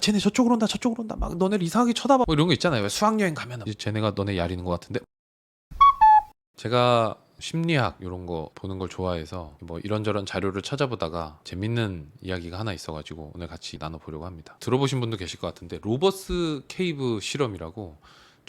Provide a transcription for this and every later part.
쟤네 저쪽으로 온다 저쪽으로 온다 막 너네를 이상하게 쳐다봐 뭐 이런 거 있잖아요. 수학여행 가면 이제 쟤네가 너네 야리는 것 같은데. 제가 심리학 이런 거 보는 걸 좋아해서 뭐 이런저런 자료를 찾아보다가 재밌는 이야기가 하나 있어가지고 오늘 같이 나눠보려고 합니다. 들어보신 분도 계실 것 같은데 로버스 케이브 실험이라고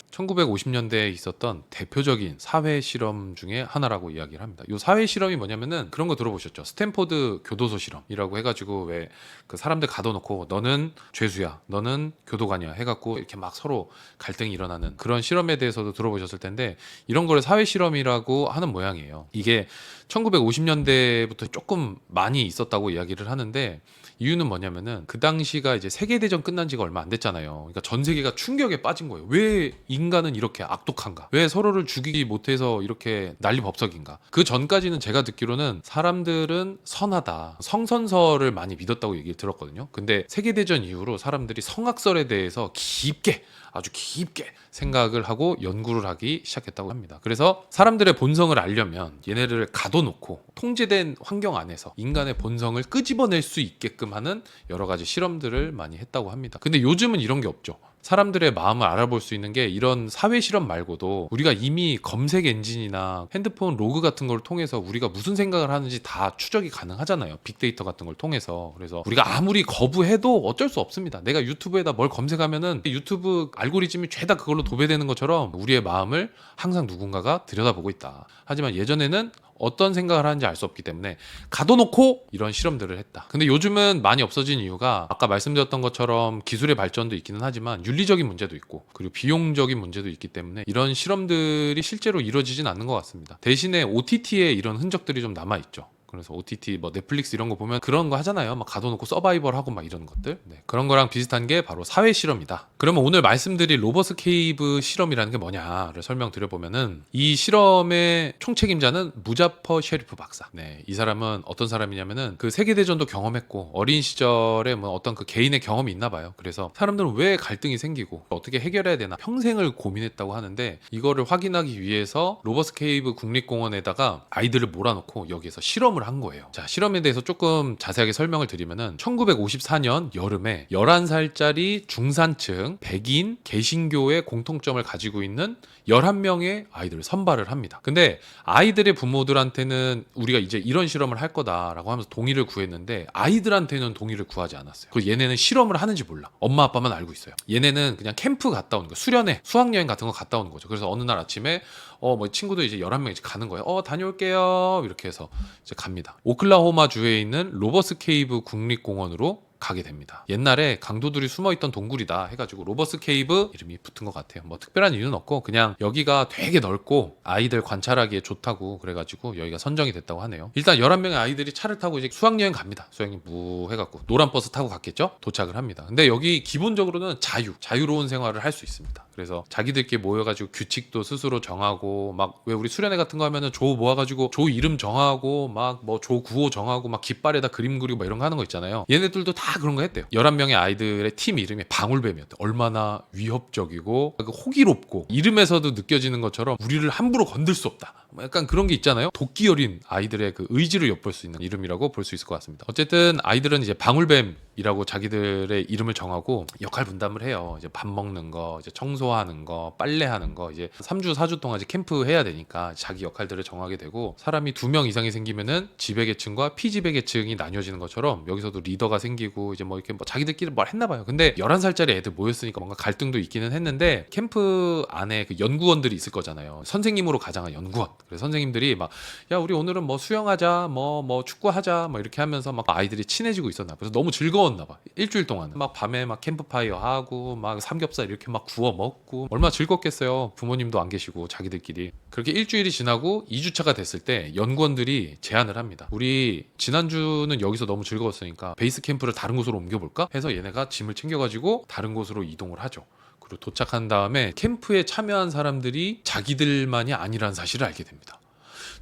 1950년대에 있었던 대표적인 사회 실험 중에 하나라고 이야기를 합니다. 이 사회 실험이 뭐냐면은 그런 거 들어보셨죠? 스탠포드 교도소 실험이라고 해가지고 왜 그 사람들 가둬놓고 너는 죄수야, 너는 교도관이야 해갖고 이렇게 막 서로 갈등이 일어나는 그런 실험에 대해서도 들어보셨을 텐데 이런 거를 사회 실험이라고 하는 모양이에요. 이게 1950년대부터 조금 많이 있었다고 이야기를 하는데 이유는 뭐냐면은 그 당시가 이제 세계대전 끝난 지가 얼마 안 됐잖아요. 그러니까 전 세계가 충격에 빠진 거예요. 왜 인간은 이렇게 악독한가? 왜 서로를 죽이지 못해서 이렇게 난리법석인가? 그 전까지는 제가 듣기로는 사람들은 선하다. 성선설을 많이 믿었다고 얘기를 들었거든요. 근데 세계대전 이후로 사람들이 성악설에 대해서 깊게 아주 깊게 생각을 하고 연구를 하기 시작했다고 합니다. 그래서 사람들의 본성을 알려면 얘네를 가둬놓고 통제된 환경 안에서 인간의 본성을 끄집어낼 수 있게끔 하는 여러 가지 실험들을 많이 했다고 합니다. 근데 요즘은 이런 게 없죠. 사람들의 마음을 알아볼 수 있는 게 이런 사회 실험 말고도 우리가 이미 검색 엔진이나 핸드폰 로그 같은 걸 통해서 우리가 무슨 생각을 하는지 다 추적이 가능하잖아요. 빅데이터 같은 걸 통해서. 그래서 우리가 아무리 거부해도 어쩔 수 없습니다. 내가 유튜브에다 뭘 검색하면은 유튜브 알고리즘이 죄다 그걸로 도배되는 것처럼 우리의 마음을 항상 누군가가 들여다보고 있다. 하지만 예전에는 어떤 생각을 하는지 알 수 없기 때문에 가둬놓고 이런 실험들을 했다. 근데 요즘은 많이 없어진 이유가 아까 말씀드렸던 것처럼 기술의 발전도 있기는 하지만 윤리적인 문제도 있고 그리고 비용적인 문제도 있기 때문에 이런 실험들이 실제로 이루어지진 않는 것 같습니다. 대신에 OTT에 이런 흔적들이 좀 남아있죠. 그래서 OTT 뭐 넷플릭스 이런 거 보면 그런 거 하잖아요. 막 가둬놓고 서바이벌 하고 막 이런 것들. 네, 그런 거랑 비슷한 게 바로 사회 실험이다. 그러면 오늘 말씀드릴 로버스 케이브 실험이라는 게 뭐냐를 설명드려보면은 이 실험의 총책임자는 무자퍼 셰리프 박사. 네, 이 사람은 어떤 사람이냐면은 그 세계대전도 경험했고 어린 시절에 뭐 어떤 그 개인의 경험이 있나 봐요. 그래서 사람들은 왜 갈등이 생기고 어떻게 해결해야 되나 평생을 고민했다고 하는데 이거를 확인하기 위해서 로버스 케이브 국립공원에다가 아이들을 몰아놓고 여기에서 실험을 한 거예요. 자, 실험에 대해서 조금 자세하게 설명을 드리면은 1954년 여름에 11살짜리 중산층 백인 개신교의 공통점을 가지고 있는 11명의 아이들을 선발을 합니다. 근데 아이들의 부모들한테는 우리가 이제 이런 실험을 할 거다라고 하면서 동의를 구했는데 아이들한테는 동의를 구하지 않았어요. 그리고 얘네는 실험을 하는지 몰라. 엄마 아빠만 알고 있어요. 얘네는 그냥 캠프 갔다 오는 거, 수련회, 수학여행 같은 거 갔다 오는 거죠. 그래서 어느 날 아침에 뭐 친구들 이제 11명 이제 가는 거예요. 다녀올게요. 이렇게 해서 이제 갑니다. 오클라호마 주에 있는 로버스 케이브 국립공원으로 가게 됩니다. 옛날에 강도들이 숨어있던 동굴이다 해가지고 로버스 케이브 이름이 붙은 것 같아요. 뭐 특별한 이유는 없고 그냥 여기가 되게 넓고 아이들 관찰하기에 좋다고 그래가지고 여기가 선정이 됐다고 하네요. 일단 11명의 아이들이 차를 타고 이제 수학여행 갑니다. 수학여행 무 해갖고 노란 버스 타고 갔겠죠? 도착을 합니다. 근데 여기 기본적으로는 자유로운 생활을 할 수 있습니다. 그래서 자기들끼리 모여가지고 규칙도 스스로 정하고 막 왜 우리 수련회 같은 거 하면은 조 모아가지고 조 이름 정하고 막 뭐 조 구호 정하고 막 깃발에다 그림 그리고 막 이런 거 하는 거 있잖아요. 얘네들도 다 그런 거 했대요. 11명의 아이들의 팀 이름이 방울뱀이었대. 얼마나 위협적이고 호기롭고 이름에서도 느껴지는 것처럼 우리를 함부로 건들 수 없다. 약간 그런 게 있잖아요. 도끼 어린 아이들의 그 의지를 엿볼 수 있는 이름이라고 볼 수 있을 것 같습니다. 어쨌든 아이들은 이제 방울뱀이라고 자기들의 이름을 정하고 역할 분담을 해요. 이제 밥 먹는 거, 이제 청소하는 거, 빨래하는 거, 이제 3주, 4주 동안 이제 캠프 해야 되니까 자기 역할들을 정하게 되고 사람이 2명 이상이 생기면은 지배계층과 피지배계층이 나뉘어지는 것처럼 여기서도 리더가 생기고 이제 뭐 이렇게 뭐 자기들끼리 뭘 했나 봐요. 근데 11살짜리 애들 모였으니까 뭔가 갈등도 있기는 했는데 캠프 안에 그 연구원들이 있을 거잖아요. 선생님으로 가장한 연구원. 그래서 선생님들이 막 야 우리 오늘은 뭐 수영하자 뭐 축구하자 뭐 이렇게 하면서 막 아이들이 친해지고 있었나. 그래서 너무 즐거웠나 봐. 일주일 동안 막 밤에 막 캠프파이어 하고 막 삼겹살 이렇게 막 구워 먹고 얼마나 즐겁겠어요. 부모님도 안 계시고 자기들끼리. 그렇게 일주일이 지나고 2주차가 됐을 때 연구원들이 제안을 합니다. 우리 지난주는 여기서 너무 즐거웠으니까 베이스 캠프를 다른 곳으로 옮겨볼까? 해서 얘네가 짐을 챙겨가지고 다른 곳으로 이동을 하죠. 그리고 도착한 다음에 캠프에 참여한 사람들이 자기들만이 아니라는 사실을 알게 됩니다.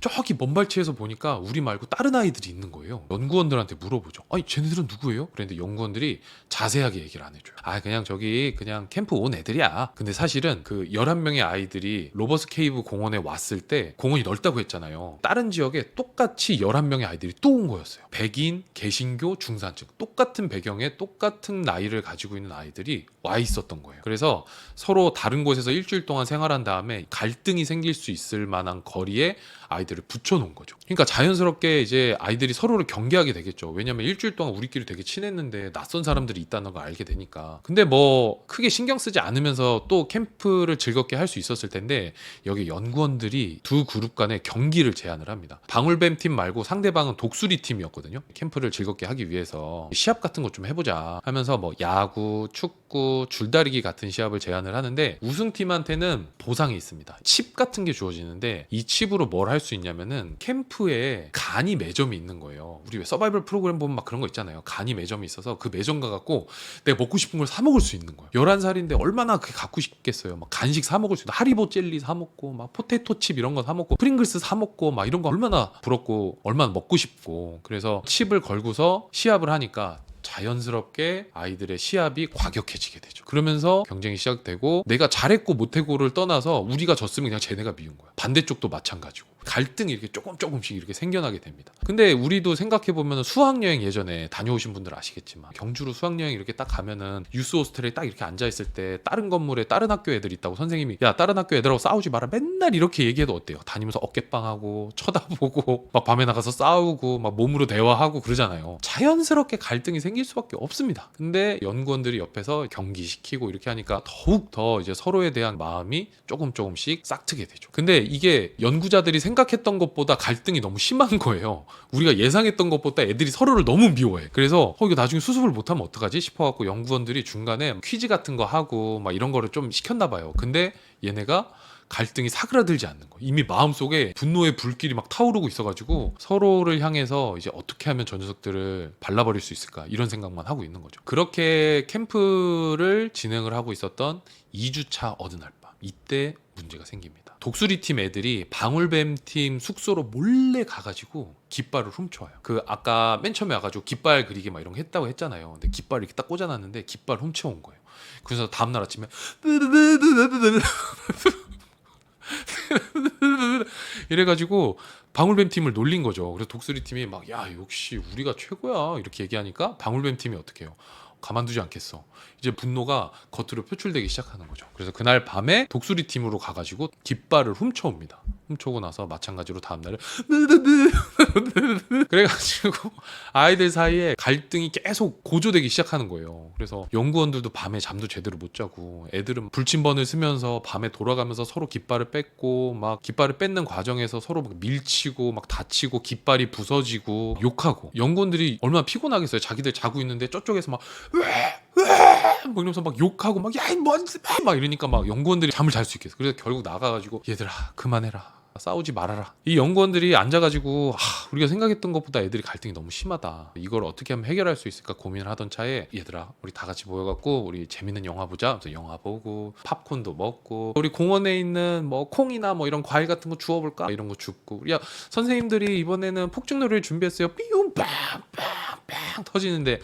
저기 먼 발치에서 보니까 우리 말고 다른 아이들이 있는 거예요. 연구원들한테 물어보죠. 아니 쟤네들은 누구예요? 그랬는데 연구원들이 자세하게 얘기를 안 해줘요. 아 그냥 저기 그냥 캠프 온 애들이야. 근데 사실은 그 11명의 아이들이 로버스 케이브 공원에 왔을 때 공원이 넓다고 했잖아요. 다른 지역에 똑같이 11명의 아이들이 또 온 거였어요. 백인, 개신교, 중산층 똑같은 배경에 똑같은 나이를 가지고 있는 아이들이 와 있었던 거예요. 그래서 서로 다른 곳에서 일주일 동안 생활한 다음에 갈등이 생길 수 있을 만한 거리에 아이들을 붙여놓은 거죠. 그러니까 자연스럽게 이제 아이들이 서로를 경계하게 되겠죠. 왜냐면 일주일 동안 우리끼리 되게 친했는데 낯선 사람들이 있다는 걸 알게 되니까. 근데 뭐 크게 신경 쓰지 않으면서 또 캠프를 즐겁게 할 수 있었을 텐데 여기 연구원들이 두 그룹 간의 경기를 제안을 합니다. 방울뱀 팀 말고 상대방은 독수리 팀이었거든요. 캠프를 즐겁게 하기 위해서 시합 같은 거 좀 해보자 하면서 뭐 야구, 축구, 줄다리기 같은 시합을 제안을 하는데 우승팀한테는 보상이 있습니다. 칩 같은 게 주어지는데 이 칩으로 뭘 할 수 있냐면은 캠프에 간이 매점이 있는 거예요. 우리 왜 서바이벌 프로그램 보면 막 그런 거 있잖아요. 간이 매점이 있어서 그 매점 가갖고 내가 먹고 싶은 걸 사 먹을 수 있는 거예요. 11살인데 얼마나 그게 갖고 싶겠어요. 막 간식 사 먹을 수 있는 하리보 젤리 사 먹고 막 포테토 칩 이런 거 사 먹고 프링글스 사 먹고 막 이런 거 얼마나 부럽고 얼마나 먹고 싶고. 그래서 칩을 걸고서 시합을 하니까 자연스럽게 아이들의 시합이 과격해지게 되죠. 그러면서 경쟁이 시작되고 내가 잘했고 못했고를 떠나서 우리가 졌으면 그냥 쟤네가 미운 거야. 반대쪽도 마찬가지고 갈등이 이렇게 조금씩 이렇게 생겨나게 됩니다. 근데 우리도 생각해보면 수학여행 예전에 다녀오신 분들 아시겠지만 경주로 수학여행 이렇게 딱 가면은 유스 호스텔에 딱 이렇게 앉아있을 때 다른 건물에 다른 학교 애들 있다고 선생님이 야 다른 학교 애들하고 싸우지 마라 맨날 이렇게 얘기해도 어때요? 다니면서 어깨빵하고 쳐다보고 막 밤에 나가서 싸우고 막 몸으로 대화하고 그러잖아요. 자연스럽게 갈등이 생길 수밖에 없습니다. 근데 연구원들이 옆에서 경기시키고 이렇게 하니까 더욱 더 이제 서로에 대한 마음이 조금씩 싹트게 되죠. 근데 이게 연구자들이 생각했던 것보다 갈등이 너무 심한 거예요. 우리가 예상했던 것보다 애들이 서로를 너무 미워해. 그래서 이거 나중에 수습을 못하면 어떡하지 싶어갖고 연구원들이 중간에 퀴즈 같은 거 하고 막 이런 거를 좀 시켰나 봐요. 근데 얘네가 갈등이 사그라들지 않는 거. 이미 마음속에 분노의 불길이 막 타오르고 있어가지고 서로를 향해서 이제 어떻게 하면 저 녀석들을 발라버릴 수 있을까 이런 생각만 하고 있는 거죠. 그렇게 캠프를 진행을 하고 있었던 2주차 어느 날 밤 이때 문제가 생깁니다. 독수리 팀 애들이 방울뱀 팀 숙소로 몰래 가가지고 깃발을 훔쳐와요. 그 아까 맨 처음에 와가지고 깃발 그리기 막 이런 거 했다고 했잖아요. 근데 깃발을 이렇게 딱 꽂아놨는데 깃발 훔쳐온 거예요. 그래서 다음날 아침에 이래가지고 방울뱀 팀을 놀린 거죠. 그래서 독수리 팀이 막 야 역시 우리가 최고야 이렇게 얘기하니까 방울뱀 팀이 어떻게 해요? 가만두지 않겠어. 이제 분노가 겉으로 표출되기 시작하는 거죠. 그래서 그날 밤에 독수리 팀으로 가가지고 깃발을 훔쳐옵니다. 훔쳐오고 나서 마찬가지로 다음날에 그래가지고 아이들 사이에 갈등이 계속 고조되기 시작하는 거예요. 그래서 연구원들도 밤에 잠도 제대로 못 자고 애들은 불침번을 쓰면서 밤에 돌아가면서 서로 깃발을 뺏고 막 깃발을 뺏는 과정에서 서로 막 밀치고 막 다치고 깃발이 부서지고 욕하고 연구원들이 얼마나 피곤하겠어요. 자기들 자고 있는데 저쪽에서 막 막 이러면서 막 욕하고 막 야 이 뭔지 막 이러니까 막 연구원들이 잠을 잘 수 있겠어. 그래서 결국 나가가지고 얘들아 그만해라. 싸우지 말아라. 이 연구원들이 앉아가지고 우리가 생각했던 것보다 애들이 갈등이 너무 심하다. 이걸 어떻게 하면 해결할 수 있을까 고민을 하던 차에 얘들아 우리 다 같이 모여갖고 우리 재밌는 영화 보자. 그래서 영화 보고 팝콘도 먹고 우리 공원에 있는 뭐 콩이나 뭐 이런 과일 같은 거 주워볼까? 이런 거 줍고 야 선생님들이 이번에는 폭죽놀이를 준비했어요. 삐용 빵빵빵 터지는데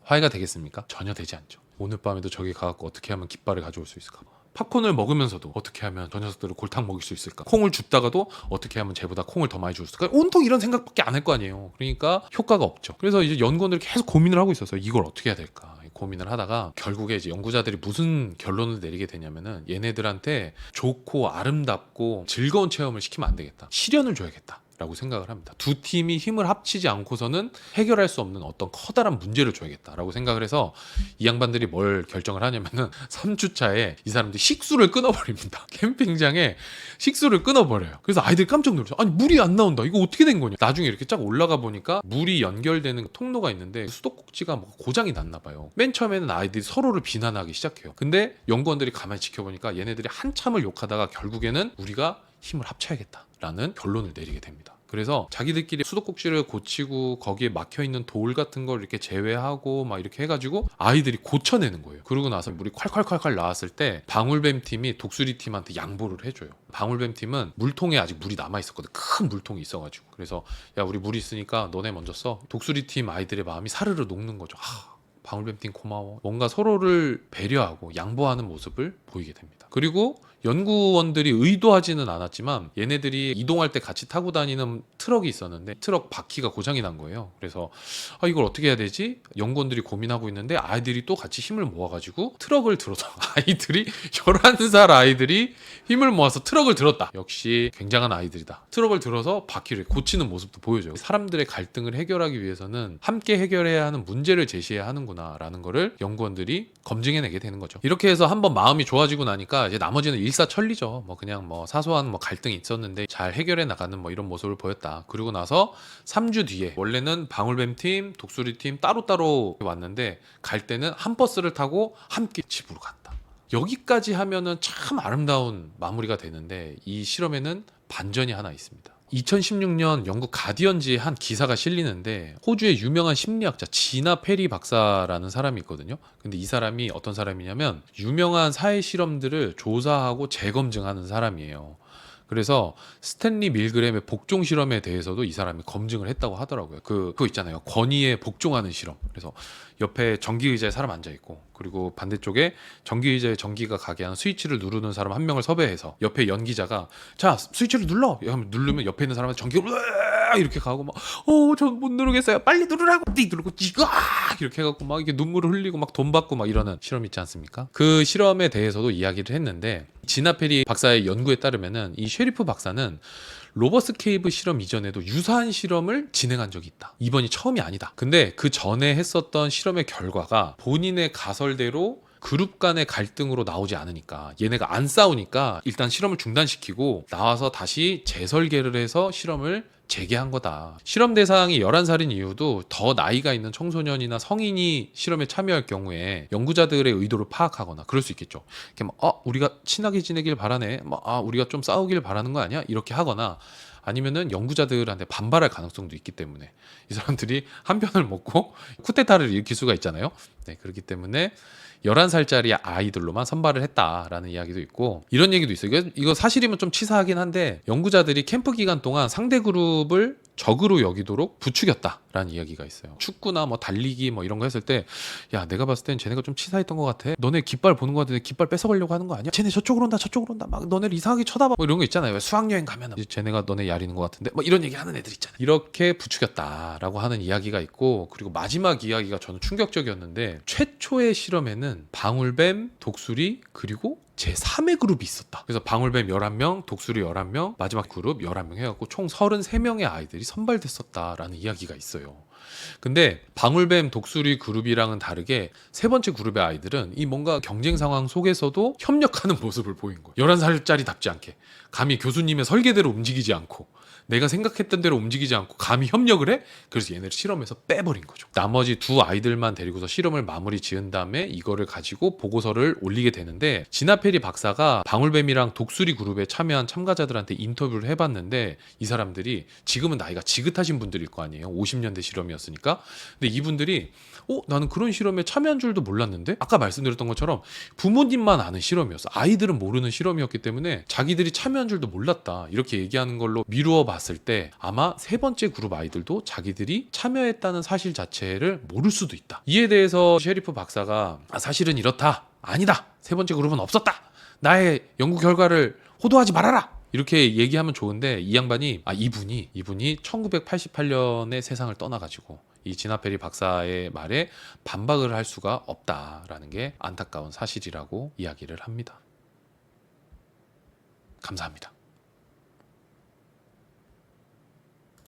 화해가 되겠습니까? 전혀 되지 않죠. 오늘 밤에도 저기 가갖고 어떻게 하면 깃발을 가져올 수 있을까? 팝콘을 먹으면서도 어떻게 하면 저 녀석들을 골탕 먹일 수 있을까? 콩을 줍다가도 어떻게 하면 쟤보다 콩을 더 많이 줄 수 있을까? 온통 이런 생각밖에 안 할 거 아니에요. 그러니까 효과가 없죠. 그래서 이제 연구원들이 계속 고민을 하고 있었어요. 이걸 어떻게 해야 될까? 고민을 하다가 결국에 이제 연구자들이 무슨 결론을 내리게 되냐면은 얘네들한테 좋고 아름답고 즐거운 체험을 시키면 안 되겠다. 시련을 줘야겠다. 라고 생각을 합니다. 두 팀이 힘을 합치지 않고서는 해결할 수 없는 어떤 커다란 문제를 줘야겠다라고 생각을 해서 이 양반들이 뭘 결정을 하냐면은 3주차에 이 사람들이 식수를 끊어버립니다. 캠핑장에 식수를 끊어버려요. 그래서 아이들이 깜짝 놀랐어요. 아니 물이 안 나온다. 이거 어떻게 된 거냐. 나중에 이렇게 쫙 올라가 보니까 물이 연결되는 통로가 있는데 수도꼭지가 뭐 고장이 났나 봐요. 맨 처음에는 아이들이 서로를 비난하기 시작해요. 근데 연구원들이 가만히 지켜보니까 얘네들이 한참을 욕하다가 결국에는 우리가 힘을 합쳐야겠다라는 결론을 내리게 됩니다. 그래서 자기들끼리 수도꼭지를 고치고 거기에 막혀있는 돌 같은 걸 이렇게 제외하고 막 이렇게 해가지고 아이들이 고쳐내는 거예요. 그러고 나서 물이 콸콸콸콸 나왔을 때 방울뱀 팀이 독수리 팀한테 양보를 해줘요. 방울뱀 팀은 물통에 아직 물이 남아있었거든. 큰 물통이 있어가지고. 그래서 야, 우리 물 있으니까 너네 먼저 써. 독수리 팀 아이들의 마음이 사르르 녹는 거죠. 방울뱀 팀 고마워. 뭔가 서로를 배려하고 양보하는 모습을 보이게 됩니다. 그리고 연구원들이 의도하지는 않았지만 얘네들이 이동할 때 같이 타고 다니는 트럭이 있었는데 트럭 바퀴가 고장이 난 거예요. 그래서 이걸 어떻게 해야 되지? 연구원들이 고민하고 있는데 아이들이 또 같이 힘을 모아가지고 트럭을 들어서 아이들이 11살 아이들이 힘을 모아서 트럭을 들었다. 역시 굉장한 아이들이다. 트럭을 들어서 바퀴를 고치는 모습도 보여줘요. 사람들의 갈등을 해결하기 위해서는 함께 해결해야 하는 문제를 제시해야 하는구나 라는 거를 연구원들이 검증해내게 되는 거죠. 이렇게 해서 한번 마음이 좋아지고 나니까 이제 나머지는 일사천리죠. 뭐 그냥 뭐 사소한 뭐 갈등이 있었는데 잘 해결해 나가는 뭐 이런 모습을 보였다. 그리고 나서 3주 뒤에 원래는 방울뱀 팀, 독수리 팀 따로따로 왔는데 갈 때는 한 버스를 타고 함께 집으로 갔다. 여기까지 하면은 참 아름다운 마무리가 되는데 이 실험에는 반전이 하나 있습니다. 2016년 영국 가디언지에 한 기사가 실리는데 호주의 유명한 심리학자 지나 페리 박사라는 사람이 있거든요. 근데 이 사람이 어떤 사람이냐면 유명한 사회 실험들을 조사하고 재검증하는 사람이에요. 그래서 스탠리 밀그램의 복종 실험에 대해서도 이 사람이 검증을 했다고 하더라고요. 그거 있잖아요. 권위에 복종하는 실험. 그래서 옆에 전기 의자에 사람 앉아 있고 그리고 반대쪽에 전기 의자에 전기가 가게 하는 스위치를 누르는 사람 한 명을 섭외해서 옆에 연기자가 자 스위치를 눌러 하면 누르면 옆에 있는 사람한테 전기가 이렇게 가고 막 저 못 누르겠어요 빨리 누르라고 누르고 이렇게 해갖고 막 이게 눈물을 흘리고 막 돈 받고 막 이러는 실험 있지 않습니까? 그 실험에 대해서도 이야기를 했는데 지나 페리 박사의 연구에 따르면은 이 쉐리프 박사는 로버스 케이브 실험 이전에도 유사한 실험을 진행한 적이 있다. 이번이 처음이 아니다. 근데 그 전에 했었던 실험의 결과가 본인의 가설대로 그룹 간의 갈등으로 나오지 않으니까 얘네가 안 싸우니까 일단 실험을 중단시키고 나와서 다시 재설계를 해서 실험을 재개한 거다. 실험 대상이 11살인 이유도 더 나이가 있는 청소년이나 성인이 실험에 참여할 경우에 연구자들의 의도를 파악하거나 그럴 수 있겠죠. 이렇게 막 우리가 친하게 지내길 바라네. 우리가 좀 싸우길 바라는 거 아니야? 이렇게 하거나 아니면은 연구자들한테 반발할 가능성도 있기 때문에 이 사람들이 한 편을 먹고 쿠데타를 일으킬 수가 있잖아요. 네, 그렇기 때문에 11살짜리 아이들로만 선발을 했다라는 이야기도 있고 이런 얘기도 있어요. 이거 사실이면 좀 치사하긴 한데 연구자들이 캠프 기간 동안 상대 그룹을 적으로 여기도록 부추겼다라는 이야기가 있어요. 축구나 뭐 달리기 뭐 이런 거 했을 때 야 내가 봤을 땐 쟤네가 좀 치사했던 것 같아. 너네 깃발 보는 거 같은데 깃발 뺏어가려고 하는 거 아니야? 쟤네 저쪽으로 온다 막 너네를 이상하게 쳐다봐 뭐 이런 거 있잖아요. 왜 수학여행 가면 쟤네가 너네 야리는 것 같은데 뭐 이런 얘기 하는 애들 있잖아요. 이렇게 부추겼다라고 하는 이야기가 있고 그리고 마지막 이야기가 저는 충격적이었는데 최초의 실험에는 방울뱀, 독수리 그리고 제3의 그룹이 있었다. 그래서 방울뱀 11명, 독수리 11명, 마지막 그룹 11명 해갖고 총 33명의 아이들이 선발됐었다라는 이야기가 있어요. 근데 방울뱀, 독수리 그룹이랑은 다르게 세 번째 그룹의 아이들은 이 뭔가 경쟁 상황 속에서도 협력하는 모습을 보인 거예요. 11살짜리답지 않게 감히 교수님의 설계대로 움직이지 않고 내가 생각했던 대로 움직이지 않고 감히 협력을 해? 그래서 얘네를 실험에서 빼버린 거죠. 나머지 두 아이들만 데리고서 실험을 마무리 지은 다음에 이거를 가지고 보고서를 올리게 되는데 지나페리 박사가 방울뱀이랑 독수리 그룹에 참여한 참가자들한테 인터뷰를 해봤는데 이 사람들이 지금은 나이가 지긋하신 분들일 거 아니에요. 50년대 실험이었으니까. 근데 이분들이 나는 그런 실험에 참여한 줄도 몰랐는데 아까 말씀드렸던 것처럼 부모님만 아는 실험이었어. 아이들은 모르는 실험이었기 때문에 자기들이 참여한 줄도 몰랐다. 이렇게 얘기하는 걸로 미루어 봤을 때 아마 세 번째 그룹 아이들도 자기들이 참여했다는 사실 자체를 모를 수도 있다. 이에 대해서 셰리프 박사가 사실은 이렇다. 아니다. 세 번째 그룹은 없었다. 나의 연구 결과를 호도하지 말아라. 이렇게 얘기하면 좋은데 이 양반이 이분이 1988년에 세상을 떠나가지고 이 지나페리 박사의 말에 반박을 할 수가 없다라는 게 안타까운 사실이라고 이야기를 합니다. 감사합니다.